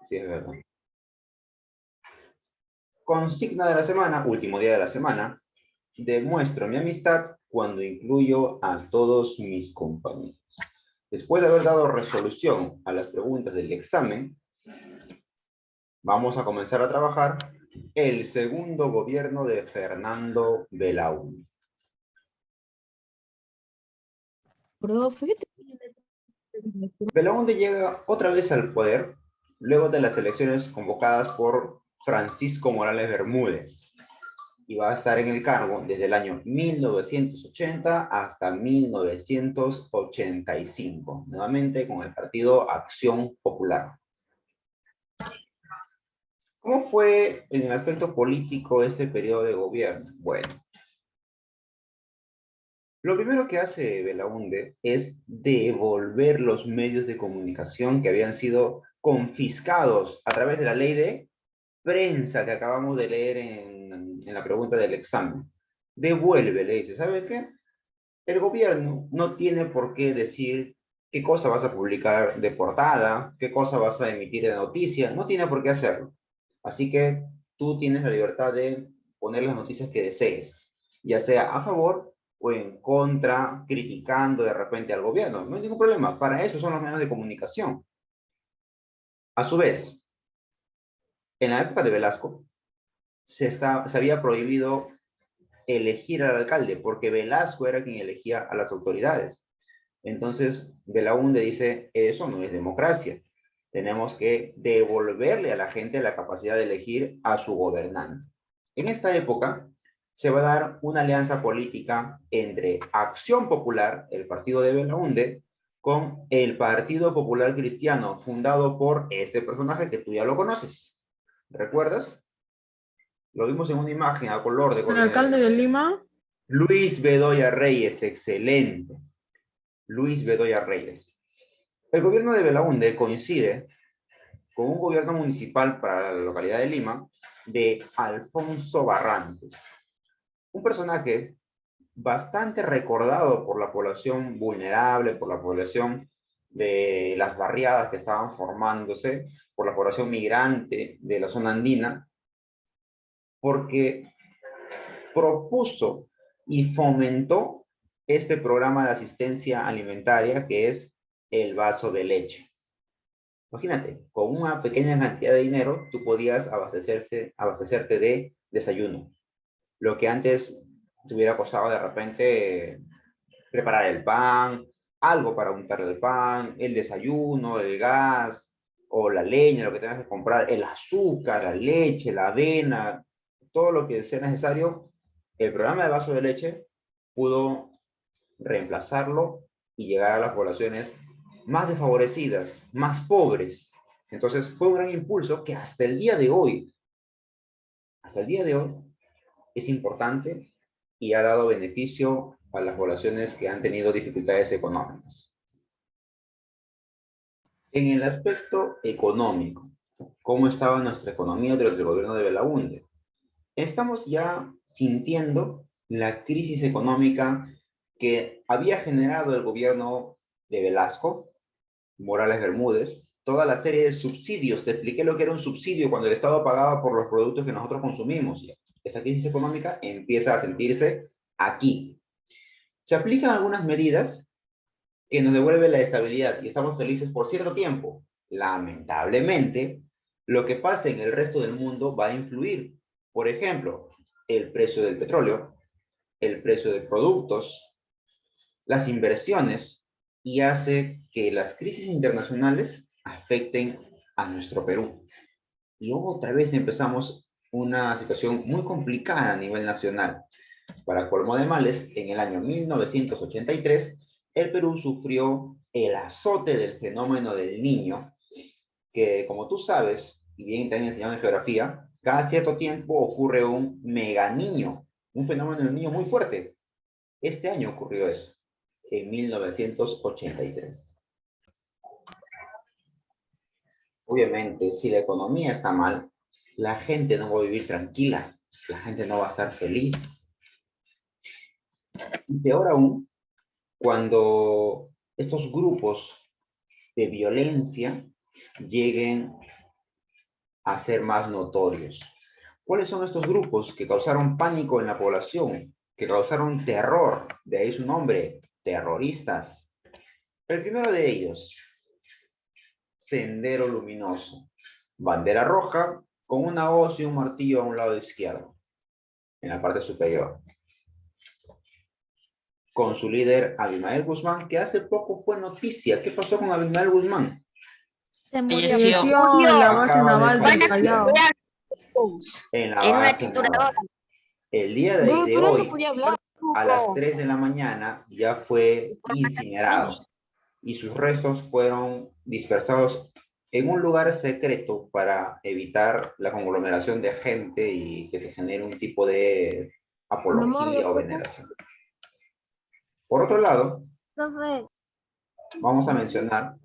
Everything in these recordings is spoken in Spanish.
Sí, es verdad. Consigna de la semana, último día de la semana. Demuestro mi amistad cuando incluyo a todos mis compañeros. Después de haber dado resolución a las preguntas del examen, vamos a comenzar a trabajar el segundo gobierno de Fernando Belaúnde. Profe, Belaúnde llega otra vez al poder luego de las elecciones convocadas por Francisco Morales Bermúdez y va a estar en el cargo desde el año 1980 hasta 1985, nuevamente con el partido Acción Popular. ¿Cómo fue en el aspecto político este periodo de gobierno? Bueno, lo primero que hace Belaúnde es devolver los medios de comunicación que habían sido confiscados a través de la ley de prensa que acabamos de leer en la pregunta del examen. Devuelve, le dice, ¿sabe qué? El gobierno no tiene por qué decir qué cosa vas a publicar de portada, qué cosa vas a emitir de noticia, no tiene por qué hacerlo. Así que tú tienes la libertad de poner las noticias que desees, ya sea a favor o en contra, criticando de repente al gobierno. No hay ningún problema, para eso son los medios de comunicación. A su vez, en la época de Velasco, se había prohibido elegir al alcalde, porque Velasco era quien elegía a las autoridades. Entonces, Belaúnde dice, eso no es democracia. Tenemos que devolverle a la gente la capacidad de elegir a su gobernante. En esta época, se va a dar una alianza política entre Acción Popular, el partido de Belaúnde, con el Partido Popular Cristiano, fundado por este personaje que tú ya lo conoces. ¿Recuerdas? Lo vimos en una imagen a color de ¿el alcalde de Lima? Luis Bedoya Reyes, excelente. Luis Bedoya Reyes. El gobierno de Belaúnde coincide con un gobierno municipal para la localidad de Lima de Alfonso Barrantes, un personaje bastante recordado por la población vulnerable, por la población de las barriadas que estaban formándose, por la población migrante de la zona andina, porque propuso y fomentó este programa de asistencia alimentaria que es el vaso de leche. Imagínate, con una pequeña cantidad de dinero tú podías abastecerte de desayuno. Lo que antes te hubiera costado de repente preparar el pan, algo para untar el pan, el desayuno, el gas o la leña, lo que tengas que comprar, el azúcar, la leche, la avena, todo lo que sea necesario, el programa de vaso de leche pudo reemplazarlo y llegar a las poblaciones más desfavorecidas, más pobres. Entonces fue un gran impulso que hasta el día de hoy, es importante y ha dado beneficio a las poblaciones que han tenido dificultades económicas. En el aspecto económico, ¿cómo estaba nuestra economía durante el gobierno de Belaúnde? Estamos ya sintiendo la crisis económica que había generado el gobierno de Velasco, Morales Bermúdez, toda la serie de subsidios. Te expliqué lo que era un subsidio cuando el Estado pagaba por los productos que nosotros consumimos. Esa crisis económica empieza a sentirse aquí. Se aplican algunas medidas que nos devuelven la estabilidad y estamos felices por cierto tiempo. Lamentablemente, lo que pasa en el resto del mundo va a influir. Por ejemplo, el precio del petróleo, el precio de productos, las inversiones, y hace que las crisis internacionales afecten a nuestro Perú. Y otra vez empezamos una situación muy complicada a nivel nacional. Para colmo de males, en el año 1983, el Perú sufrió el azote del fenómeno del Niño, que como tú sabes, y bien te han enseñado en geografía, cada cierto tiempo ocurre un mega niño, un fenómeno del niño muy fuerte. Este año ocurrió eso, en 1983. Obviamente, si la economía está mal, la gente no va a vivir tranquila, la gente no va a estar feliz. Y peor aún, cuando estos grupos de violencia lleguen a ser más notorios. ¿Cuáles son estos grupos que causaron pánico en la población? Que causaron terror, de ahí su nombre, terroristas. El primero de ellos, Sendero Luminoso. Bandera roja con una hoz y un martillo a un lado izquierdo, en la parte superior. Con su líder Abimael Guzmán, que hace poco fue noticia. ¿Qué pasó con Abimael Guzmán? Se murió. Falleció en la base Acaba de naval del fallecer Callao. en la En una base trituradora. naval. El día de Bro, pero él no hoy, podía hablar. a las 3 de la mañana, ya fue incinerado y sus restos fueron dispersados en un lugar secreto para evitar la conglomeración de gente y que se genere un tipo de apología o veneración. Por otro lado, vamos a mencionar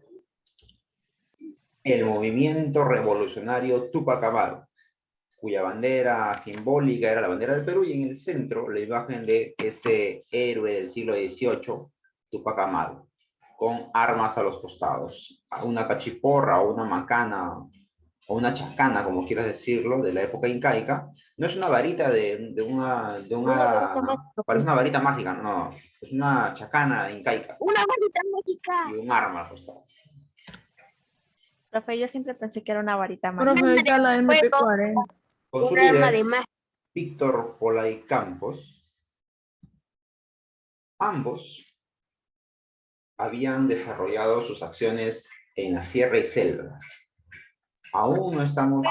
el movimiento revolucionario Tupac Amaru, cuya bandera simbólica era la bandera del Perú y en el centro la imagen de este héroe del siglo XVIII, Tupac Amaru, con armas a los costados, una cachiporra o una macana o una chacana, como quieras decirlo, de la época incaica. No es una varita parece una varita mágica, no, es una chacana incaica. Una varita mágica. Y un arma al costado. Profe, yo siempre pensé que era una varita mágica. Profe, ahí está la MP40. Con su Un arma de líder, magia. Víctor Polay Campos, ambos habían desarrollado sus acciones en la sierra y selva. Aún no estamos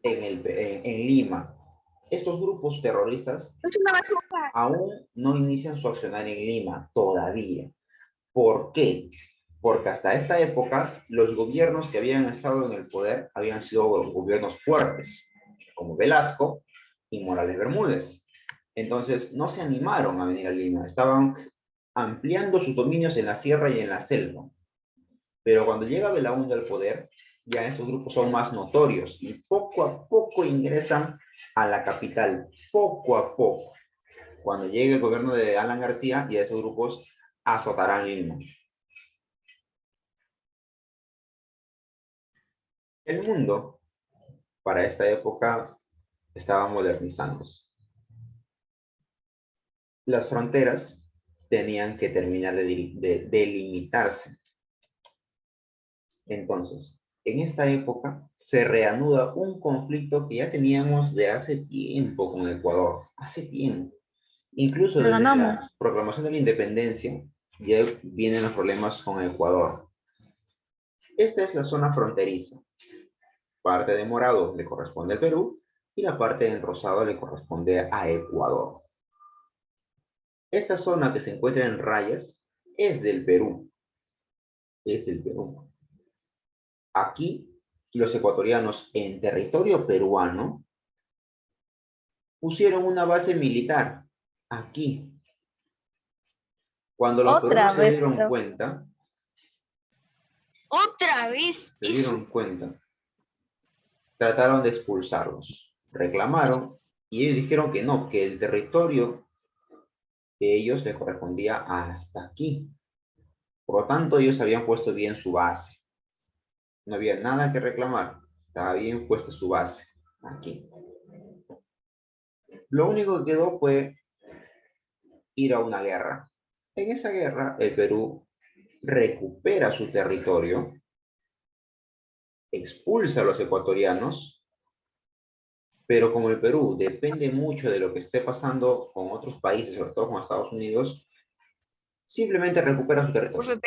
en Lima. Estos grupos terroristas Es una bazooka. aún no inician su accionar en Lima, todavía. ¿Por qué? Porque hasta esta época los gobiernos que habían estado en el poder habían sido gobiernos fuertes, como Velasco y Morales Bermúdez. Entonces no se animaron a venir a Lima, estaban ampliando sus dominios en la sierra y en la selva. Pero cuando llega Belaúnde al poder, ya estos grupos son más notorios y poco a poco ingresan a la capital, poco a poco. Cuando llegue el gobierno de Alan García, ya esos grupos azotarán Lima. El mundo, para esta época, estaba modernizándose. Las fronteras tenían que terminar de delimitarse. Entonces, en esta época se reanuda un conflicto que ya teníamos de hace tiempo con Ecuador, hace tiempo. Incluso Le desde ganamos. la proclamación de la independencia ya vienen los problemas con Ecuador. Esta es la zona fronteriza. Parte de morado le corresponde al Perú y la parte en rosado le corresponde a Ecuador. Esta zona que se encuentra en rayas es del Perú. Es del Perú. Aquí, los ecuatorianos en territorio peruano pusieron una base militar aquí. Cuando los peruanos se dieron cuenta, Otra vez. trataron de expulsarlos. Reclamaron y ellos dijeron que no, que el territorio de ellos les correspondía hasta aquí. Por lo tanto, ellos habían puesto bien su base. No había nada que reclamar. Estaba bien puesta su base aquí. Lo único que quedó fue ir a una guerra. En esa guerra, el Perú recupera su territorio, expulsa a los ecuatorianos, pero como el Perú depende mucho de lo que esté pasando con otros países, sobre todo con Estados Unidos, simplemente recupera su territorio.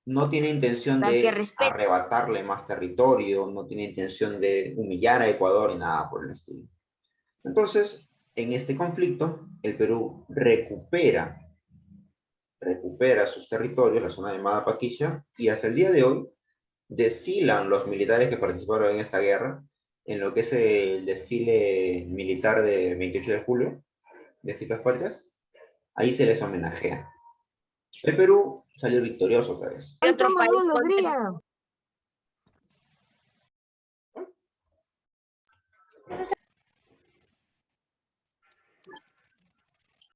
No tiene intención de arrebatarle más territorio, no tiene intención de humillar a Ecuador y nada por el estilo. Entonces, en este conflicto, el Perú recupera sus territorios, la zona llamada Paquicha, y hasta el día de hoy desfilan los militares que participaron en esta guerra, en lo que es el desfile militar de 28 de julio, de Fiestas Patrias. Ahí se les homenajea. El Perú salió victorioso otra vez. Otro país